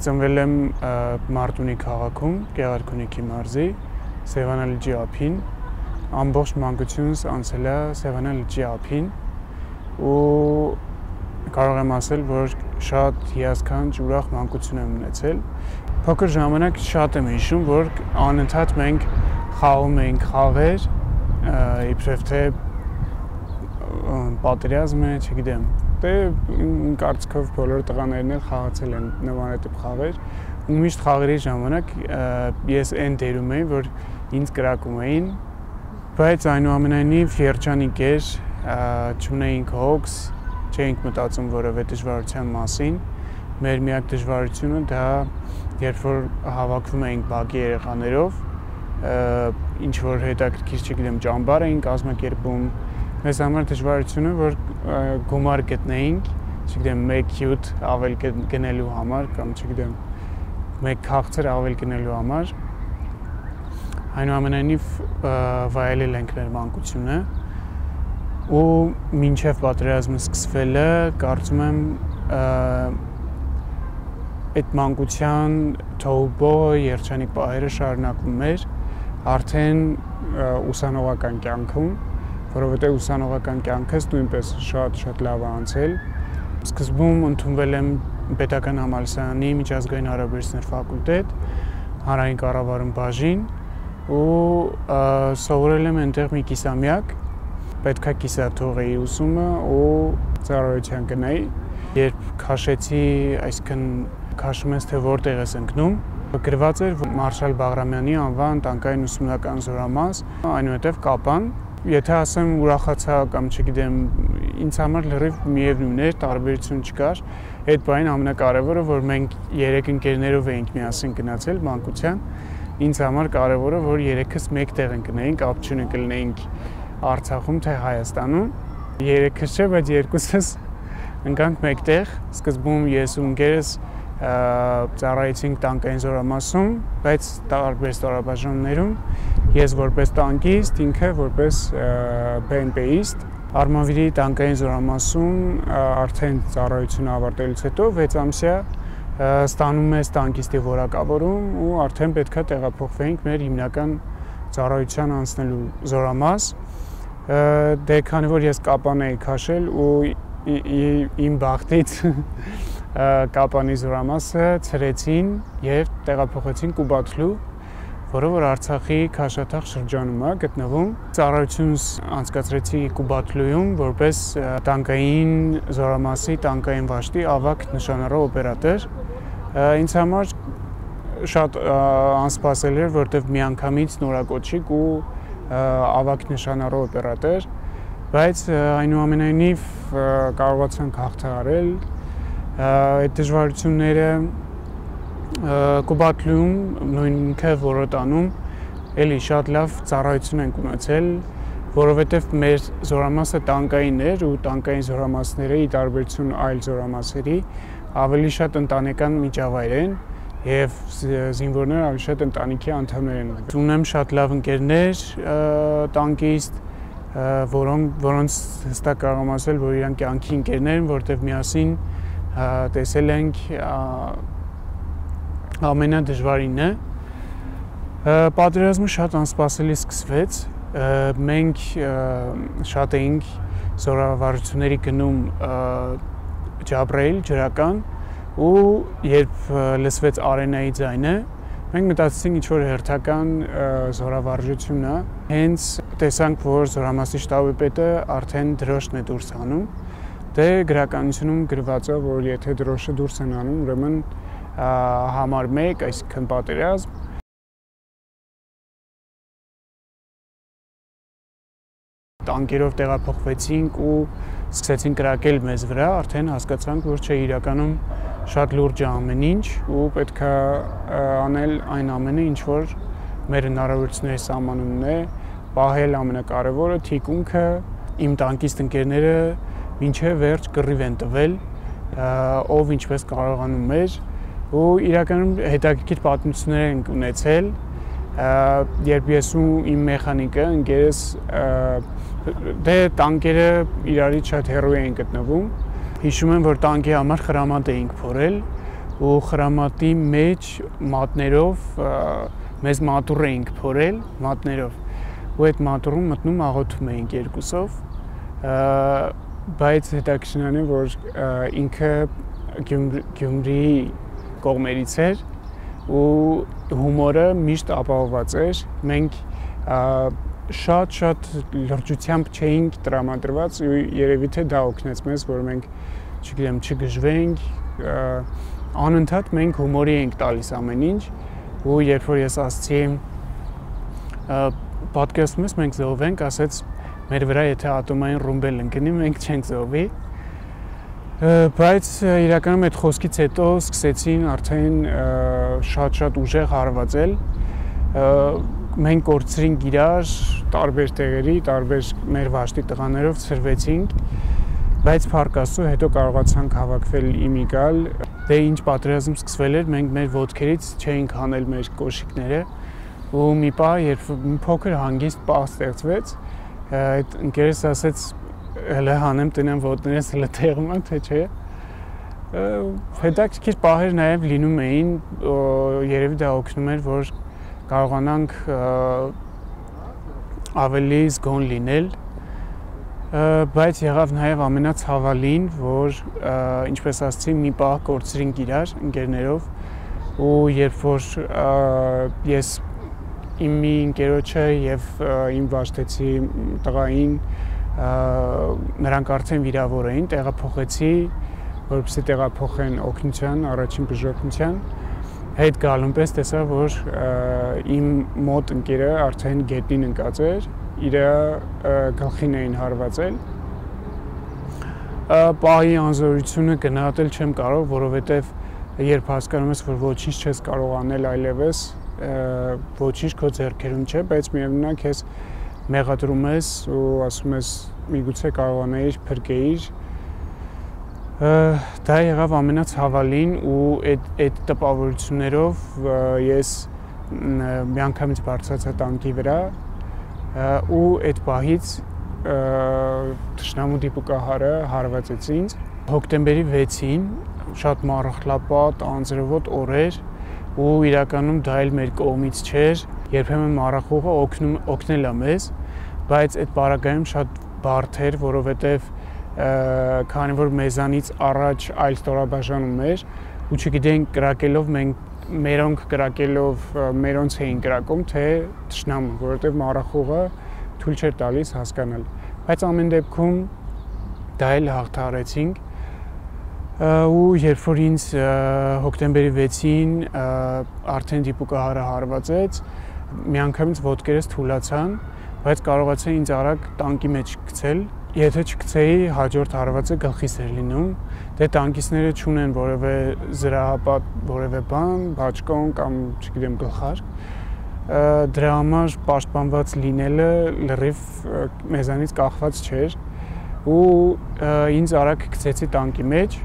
Ծնվել եմ Մարտունի քաղաքում, Գեղարքունիքի մարզի, Սևանա լճի ափին, ամբողջ մանկությունս անցել է Սևանա լճի ափին ու կարող եմ ասել, որ շատ հիասքանչ ուրախ մանկություն եմ ունեցել։ Փոքր ժամանակ շատ եմ հիշում, որ անընդհատ մենք խաղում էինք խաղեր, իբրև թե պատերազմ է, չգիտեմ։ Դե կարծիքով բոլոր տղաներն էլ խաղացել են նմանատիպ խաղեր ու միշտ խաղերի ժամանակ ես այն դերում էի, որ ինձ կրակում էին, բայց այնուամենայնիվ երջանիկ էր, չունեինք հոգս, չէինք մտածում որևէ դժվարության մասին։ Մեր միակ դժվարությունը դա երբ որ հավաքվում էինք բակի երեխաներով, ինչ որ հետաքրքիր, չգիտեմ, ճամբար էինք կազմակերպում, մեզ համար դժվարությունը, որ գումար գտնեինք, չգիտեմ, մեկ հյութ ավել գնելու համար կամ չգիտեմ, մեկ քաղցր ավել գնելու համար, այնուամենայնիվ վայելել ենք մեր մանկությունը ու մինչև պատերազմը սկսվելը կարծում եմ այդ մանկության թոհուբոհ երջանիկ պահերը շարունակվում էր արդեն ուսանողական կյանքում, որովհետև ուսանողական կյանքս նույնպես շատ լավ է անցել։ Սկզբում ընդունվել եմ պետական համալսարանի միջազգային հարաբերություններ ֆակուլտետ, հանրային կառավարում բաժին ու սովորել եմ այնտեղ մի կիսամյակ, պետքա կիսաթողեի ուսումը ու ծառայության գնայի։ Երբ քաշեցի, այսինքն քաշում ես թե որտեղ ես ընկնում, գրված էր Մարշալ Բաղրամյանի անվան տանկային ուսումնական զորամաս, այնուհետև Կապան։ Եթե ասեմ ուրախացա կամ չգիտեմ, ինձ համար լրիվ միևնույն էր, տարբերություն չկար։ Այդ բանին ամենակարևորը, որ մենք 3 ընկերներով էինք միասին գնացել մանկության, ինձ համար կարևորը, որ 3-ս մեկտեղ ընկնեինք, ապչյունը կլինեինք Արցախում թե Հայաստանում։ 3-ս չէ, բայց 2-ս ընկանք մեկտեղ։ Սկզբում ես ու ընկերս ծառայեցինք տանկային զորամասում, բայց տարբեր ստորաբաժանումներում, ես որպես տանկիստ, ինքը որպես BMP-իստ։ Արմավիրի տանկային զորամասում արդեն ծառայությունը ավարտելուց հետո 6 ամսյա ստանում ես տանկիստի որակավորում ու արդեն պետքա տեղափոխվեինք մեր հիմնական ծառայության անցնելու զորամաս։ Դե քանի որ ես Կապան էի քաշել ու իմ բախտից Կապանի զորամասը ցրեցին եւ տեղափոխեցին Կուբաթլու, որը որ Արցախի Քաշաթաղ շրջանում է գտնվում։ Ծառայությունս անցկացրեցի Կուբաթլույում որպես տանկային զորամասի տանկային վաշտի ավագ նշանառու օպերատոր։ Ինձ համար շատ անսպասելի էր, որտեղ միանգամից նորակոչիկ ու ավագ նշանառու օպերատոր, բայց այնուամենայնիվ կարողացանք հաղթահարել այդ դժվարությունները Կուբաթլույում նույնքը Որոտանում էլի շատ լավ ծառայություն ենք ունեցել, որովհետև մեր զորամասը տանկային էր ու տանկային զորամասները ի տարբերություն այլ զորամասերի ավելի շատ ընտանեկան միջավայր են եւ զինվորները ավելի շատ ընտանիքի անդամներ են։ Ունեմ շատ լավ ընկերներ տանկիստ, որոնց հստակ կարող եմ ասել, որ իրանք կյանքի ընկերներ են, որտեղ միասին տեսել ենք ամենադժվարինը։ Պատերազմը շատ անսպասելի սկսվեց, մենք շատ էինք զորավարությունների գնում Ջաբրայիլ ջրական ու երբ լսվեց արենայի ձայնը, մենք մտածեցինք ինչ-որ հերթական զորավարժություն է, հենց տեսանք, որ զորամասի շտաբի պետը արդեն դրոշն է դուրս անում, դե գրականությունում գրված է, որ եթե դրոշը դուրս են անում, ուրեմն համար 1, այսինքն պատերազմ։ Տանկերով տեղափոխվեցինք ու սկսեցին կրակել մեզ վրա, արդեն հասկացանք, որ չէ իրականում շատ լուրջ է ամեն ինչ ու պետք է անել այն ամենը, ինչ որ մեր հնարավորությունների սահմանումն է, պահել ամենակարևորը թիկունքը, իմ տանկիստ ընկերները մինչև վերջ կռիվ են տվել, ով ինչպես կարողանում էր ու իրականում հետաքրքիր պատմություններ ենք ունեցել, երբ ես ու իմ մեխանիկը ընկերս դե տանկերը իրարից շատ հեռու էին գտնվում, հիշում եմ, որ տանկի համար խրամատ էինք փորել ու խրամատի մեջ մատներով մեզ մատուռ էինք փորել մատներով ու այդ մատուռում մտնում աղոթում էինք երկուսով բայց հետաքրքիրն է որ ինքը Գյումրիի կողմերից էր ու հումորը միշտ ապահովված էր մենք շատ լրջությամբ չէինք տրամադրված ու երևի թե դա օգնեց մեզ որ մենք չգիտեմ չգժվենք անընդհատ մենք հումորի ենք տալիս ամեն ինչ ու երբ որ ես ասացի պատկերացնում ես մենք զոհվենք ասեց մեր վրա եթե ատոմային ռումբ ընկնի մենք չենք զոհվի բայց իրականում այդ խոսքից հետո սկսեցին արդեն շատ ուժեղ հարվածել մենք կորցրինք իրար տարբեր տեղերի տարբեր մեր վաշտի տղաներով ցրվեցինք բայց փառք Աստծո հետո կարողացանք հավաքվել իմի գալ դե ինչ պատերազմ սկսվել էր մենք մեր ոտքերից չէինք հանել մեր կոշիկները ու մի պահ երբ մի փոքր հանգիստ պահ ստեղծվեց այդ ընկերս ասեց հələ հանեմ տնեմ ոտներս հələ տեղում են թե չէ հետաքրքիր պահեր նաև լինում էին երևի դա օգնում էր որ կարողանանք ավելի զգոն լինել բայց եղավ նաև ամենացավալին, որ ինչպես ասացի, մի պահ կորցրինք իրար ընկերներով ու երբ որ ես իմ մի ընկերոջը եւ իմ վաշտեցի տղային նրանք արդեն վիրավոր էին, տեղափոխեցի, որպեսզի տեղափոխեն օգնության, առաջին բժշկության հետ գալուն պես տեսա, որ իմ մոտ ընկերը արդեն գետնին ընկած էր իր գլխին էին հարվածել պահի անզորությունը գնահատել չեմ կարող, որովհետև երբ հասկանում ես, որ ոչինչ չես կարող անել այլևս ոչինչ քո ձեռքերում չէ, բայց միևնույն է, մեղադրում ես ու ասում ես միգուցե կարողանայիր փրկեիր դա եղավ ամենացավալին ու այդ տպավորություններով ես միանգամից բարձրացա տանկի վրա ու այդ պահից թշնամու դիպուկահարը հարվածեց ինձ հոկտեմբերի 6-ին շատ մառախլապատ անձրևոտ օրեր ու իրականում դա էլ մեր կողմից չէր երբեմն մառախուղը օգնել է մեզ բայց այդ պարագայում շատ բարդ էր որովհետև քանի որ մեզանից առաջ այլ ստորաբաժանում էր ու չգիտենք կրակելով մենք մերոնք կրակելով մերոնց էին կրակում թե թշնամու որովհետև մառախուղը թույլ չէր տալիս հասկանալ բայց ամեն դեպքում դա էլ հաղթահարեցինք ու երբ որ ինձ հոկտեմբերի 6-ին արդեն դիպուկահարը հարվածեց միանգամից ոտքերս թուլացան բայց կարողացա ինձ արագ տանկի մեջ գցել եթե չգցեի հաջորդ հարվածը գլխիս էր լինում դե տանկիստները չունեն որևէ զրահապատ որևէ բան բաճկոն կամ չգիտեմ գլխար դրա համար պաշտպանված լինելը լրիվ մեզանից կախված չէր ու ինձ արագ գցեցի տանկի մեջ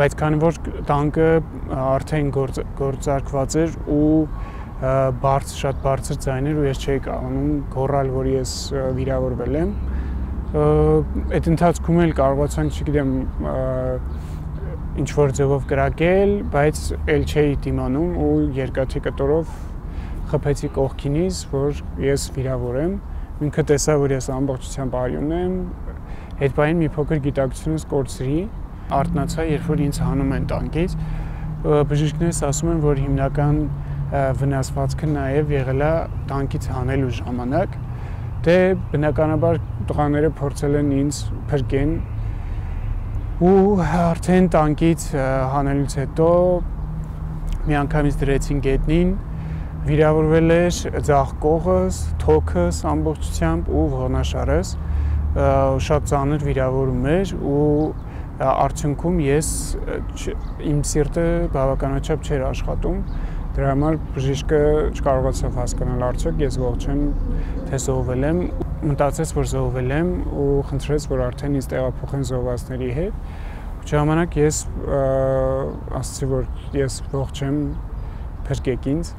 բայց քանի որ տանկը արդեն գործարկված էր ու շատ բարձր ձայներ ու ես չէի կարողանում գոռալ որ ես վիրավորվել եմ այդ ընթացքում էլ կարողացանք չգիտեմ ինչ-որ ձևով կրակել, բայց էլ չէի դիմանում ու երկաթի կտորով խփեցի կողքինից, որ ես վիրավոր եմ, ինքը տեսա, որ ես ամբողջությամբ արյուն եմ, այդ պահին մի փոքր գիտակցությունս կորցրի, արթնացա, երբ որ ինձ հանում են տանկից, բժիշկներս ասում են, որ հիմնական վնասվածքը նաև եղել է տանկից հանելու ժամանակ, դե բնականաբար տղաները փորձել են ինձ փրկեն ու արդեն տանկից հանելուց հետո միանգամից դրեցին գետնին վիրավորվել էր ձախ կողս, թոքս ամբողջությամբ ու ողնաշարս շատ ծանր վիրավորում էր ու արդյունքում ես իմ սիրտը բավականաչափ չէր աշխատում դրա համար բժիշկը չկարողացավ հասկանալ արդյոք ես ողջ եմ թե զոհվել եմ մտածեց որ զոհվել եմ ու խնդրեց որ արդեն ինձ տեղափոխեն զոհվածների հետ ժամանակ ես ասացի որ ես ողջ եմ փրկեք ինձ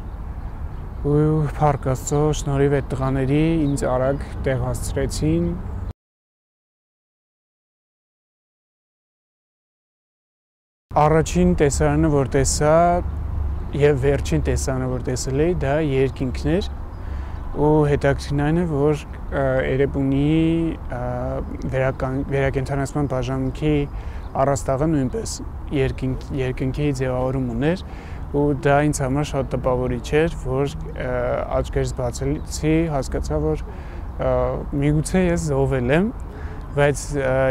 ու փառք Աստծո շնորհիվ այդ տղաների ինձ արագ տեղ հասցրեցին Առաջին տեսարանը, որ տեսա եւ վերջին տեսարանը, որ տեսել էի, դա երկինքն էր ու հետաքրքիրն այն է, որ Էրեբունի վերակենդանացման բաժանմունքի առաստաղը նույնպես երկինքի ձևավորում ուներ ու դա ինձ համար շատ տպավորիչ էր, որ աչքերս բացեցի, հասկացա, որ միգուցե ես զոհվել եմ, բայց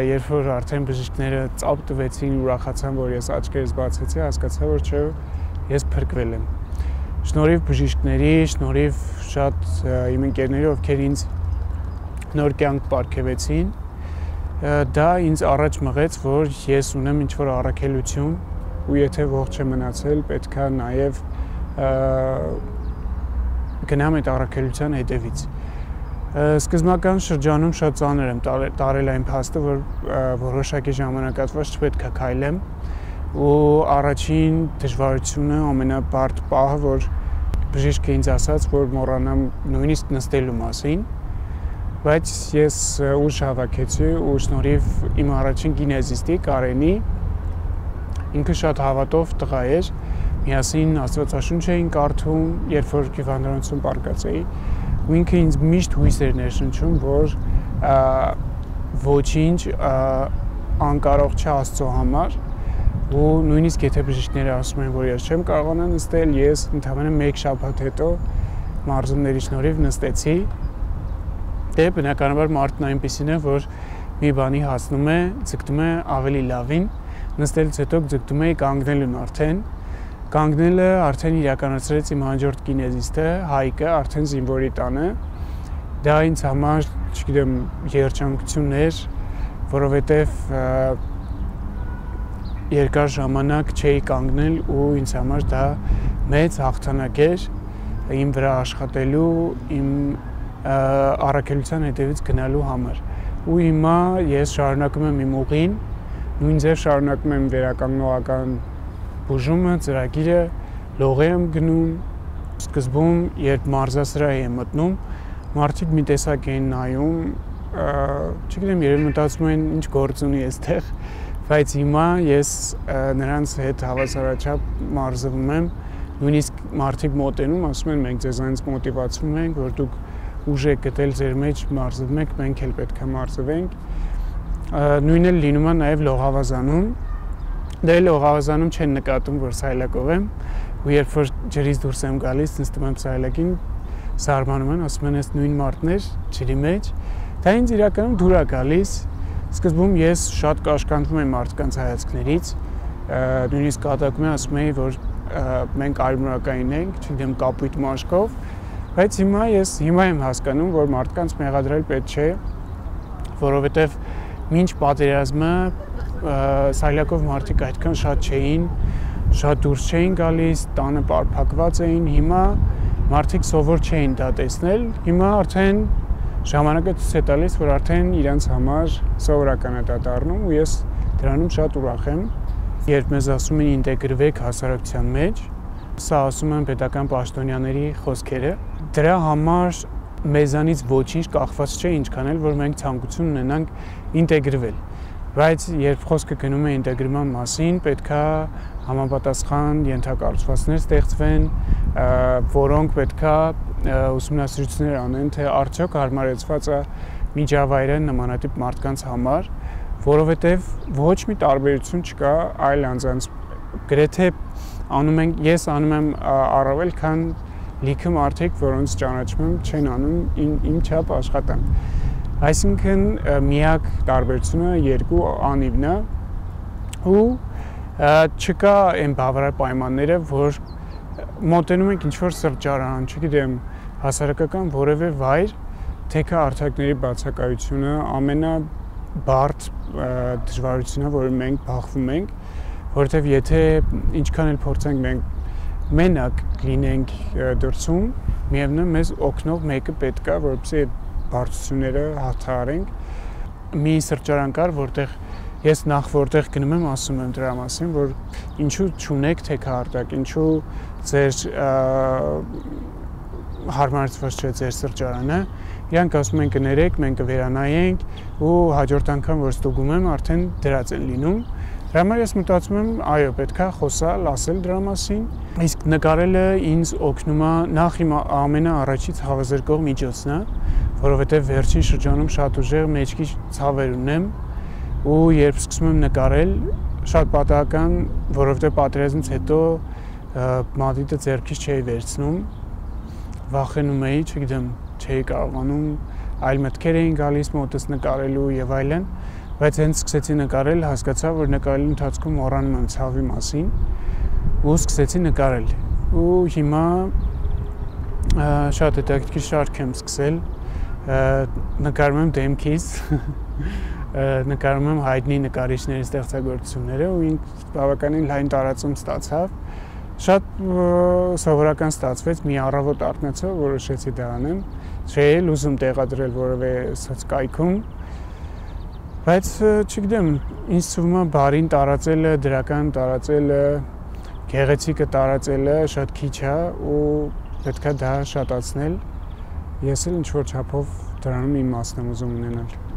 երբ որ արդեն բժիշկները ծափ տվեցին, ուրախացան, որ ես աչքերս բացեցի, հասկացա, որ չէ, ես փրկվել եմ։ Շնորհիվ բժիշկների, շնորհիվ շատ իմ ընկերների, ովքեր ինձ նոր կյանք պարգևեցին, դա ինձ առաջ մղեց, որ ես ունեմ ինչ-որ առաքելություն ու եթե ողջ եմ մնացել, պետք է նաև գնամ այդ առաքելության հետևից։ Սկզբնական շրջանում շատ ծանր եմ տարել այն փաստը, որ որոշակի ժամանակատված չպետք է քայլեմ ու առաջին դժվարությունը ամենաբարդ պահը, որ բժիշկը ինձ ասաց, որ մոռանամ նույնիսկ նստելու մասին, բայց ես ուժ հավաքեցի ու շնորհիվ իմ առաջին գինեզիստի Կարենի, ինքը շատ հավատով տղա էր, միասին Աստվածաշունչ էինք կարդում, երբ որ հիվանդանոցում պառկած էի, ու ինքը ինձ միշտ հույս էր ներշնչում, որ ոչինչ անկարող չէ Աստծո համար, ու նույնիսկ եթե բժիշկները ասում են, որ ես չեմ կարողանա նստել, ես ընդհանրապես մեկ շաբաթ հետո մարզումների շնորհիվ նստեցի։ Դե բնականաբար մարդն այնպեսին է, որ մի բանի հասնում է, ձգտում է ավելի լավին, նստելուց հետո ձգտում էի կանգնելուն արդեն։ Կանգնելը արդեն իրականացրեց իմ հաջորդ գինեզիստը, Հայկը, արդեն զինվորի տանը։ Դա ինձ համար, չգիտեմ, երջանկություն էր, որովհետև երկար ժամանակ չէի կանգնել ու ինձ համար դա մեծ հաղթանակ էր իմ վրա աշխատելու, իմ առաքելության հետևից գնալու համար։ Ու հիմա ես շարունակում եմ իմ ուղին, նույն ձև շարունակում եմ վերականգնողական բուժումը, ծրագիրը, լողեր եմ գնում, սկզբում, երբ մարզասրահ եմ մտնում, մարդիկ մի տեսակ էին նայում, չգիտեմ, երևի մտածում են ինչ գործ ունի այստեղ, բայց հիմա ես նրանց հետ հավասարաչափ մարզվում եմ, նույնիսկ մարդիկ մոտենում, ասում են մենք ձեզանից մոտիվացվում ենք, որ դուք ուժ եք գտել ձեր մեջ, մարզվում եք, մենք էլ պետք է մարզվենք։ Նույնն էլ լինում է նաև լողավազանում։ Դե լողավազանում չեն նկատում, որ սայլակով եմ, ու երբ որ ջրից դուրս եմ գալիս, նստում եմ սայլակին, զարմանում են, ասում են, այս նույն մարդն էր ջրի մեջ։ Դա ինձ իրականում դուր է գալիս։ Սկզբում ես շատ կաշկանդվում եմ մարդկանց հայացքներից, նույնիսկ կատակում եմ, ասում էի, որ մենք արմունակային ենք, չգիտեմ, կապույտ մաշկով, բայց հիմա եմ հասկանում, որ մարդկանց մեղադրել պետք չէ, որովհետև մինչ պատերազմը սայլակով մարդիկ այդքան շատ չէին, շատ դուրս չէին գալիս, տանը պարփակված էին, հիմա մարդիկ սովոր չէին դա տեսնել, հիմա արդեն ժամանակը ցույց է տալիս, որ արդեն իրենց համար սովորական է դա դառնում ու ես դրանում շատ ուրախ եմ, երբ մեզ ասում են ինտեգրվեք հասարակության մեջ, սա ասում են պետական պաշտոնյաների խոսքերը, դրա համար մեզանից ոչինչ կախված չէ, ինչքան էլ որ մենք ցանկություն ունենանք ինտեգրվել, բայց երբ խոսքը գնում է ինտեգրման մասին, պետք է համապատասխան ենթակառուցվածքներ ստեղծվեն, որոնք պետք է ուսումնասիրություններ անեն, թե արդյոք հարմարեցված է միջավայրը նմանատիպ մարդկանց համար, որովհետև ոչ մի տարբերություն չկա այլ անձանց, գրեթե ես անում եմ առավել, քան լիքը մարդիկ, որոնց ճանաչում եմ, չեն անում իմ չափ աշխատանք։ Այսինքն միակ տարբերությունը երկու անիվն է ու չկա այն բավարար պայմանները, որ մոտենում ենք ինչ-որ սրճարան, չգիտեմ, հասարակական որևէ վայր, թեքա արդյունքների բացակայությունը ամենաբարդ դժվարությունն է, որ մենք բախվում ենք, որովհետև եթե ինչքան էլ փորձենք մենք մենակ լինենք դրսում, միևնույն է մեզ օգնող մեկը պետք է, որպեսզի այդ բարձությունները հաղթահարենք։ Մի սրճարան կար, որտեղ ես նախ որտեղ գնում եմ, ասում եմ դրա մասին, որ ինչու չունեք թեքահարտակ, ինչու ձեր հարմարեցված չէ ձեր սրճարանը, իրանք ասում են կներեք, մենք կվերանայենք ու հաջորդ անգամ որ ստուգում եմ արդեն դրած են լինում, Դրա համար ես մտածում եմ, այո, պետք է խոսալ, ասել դրա մասին։ Իսկ նկարելը ինձ օգնում է նախ իմ ամենաառաջի ցավազրկող միջոցն է, որովհետև վերջին շրջանում շատ ուժեղ մեջքի ցավեր ունեմ ու երբ սկսում եմ նկարել, շատ պատահական, որովհետև պատերազմից հետո մատիտը ձեռքից չէի վերցնում, վախենում էի, չգիտեմ, չէի կարողանում, այլ մտքեր էին գալիս մոտս նկարելու եւ այլն, բայց հենց սկսեցի նկարել, հասկացա, որ նկարելու ընթացքում մոռանում եմ ցավի մասին ու սկսեցի նկարել։ Ու հիմա շատ հետաքրքիր շարք եմ սկսել, նկարում եմ դեմքից, նկարում եմ հայտնի նկարիչների ստեղծագործությունները ու ինձ բավականին լայն տարածում ստացավ։ Շատ սովորական ստացվեց, մի առավոտ արթնացա, որոշեցի դա անեմ, չէի ուզում տեղադրել որևէ սոցկայքում, բայց չգիտեմ, ինձ թվում է բարին տարածելը, դրական տարածելը, գեղեցիկը տարածելը շատ քիչ է ու պետք է դա շատացնել, ես էլ ինչ-որ չափով դրանում իմ մասն եմ ուզում ունենալ։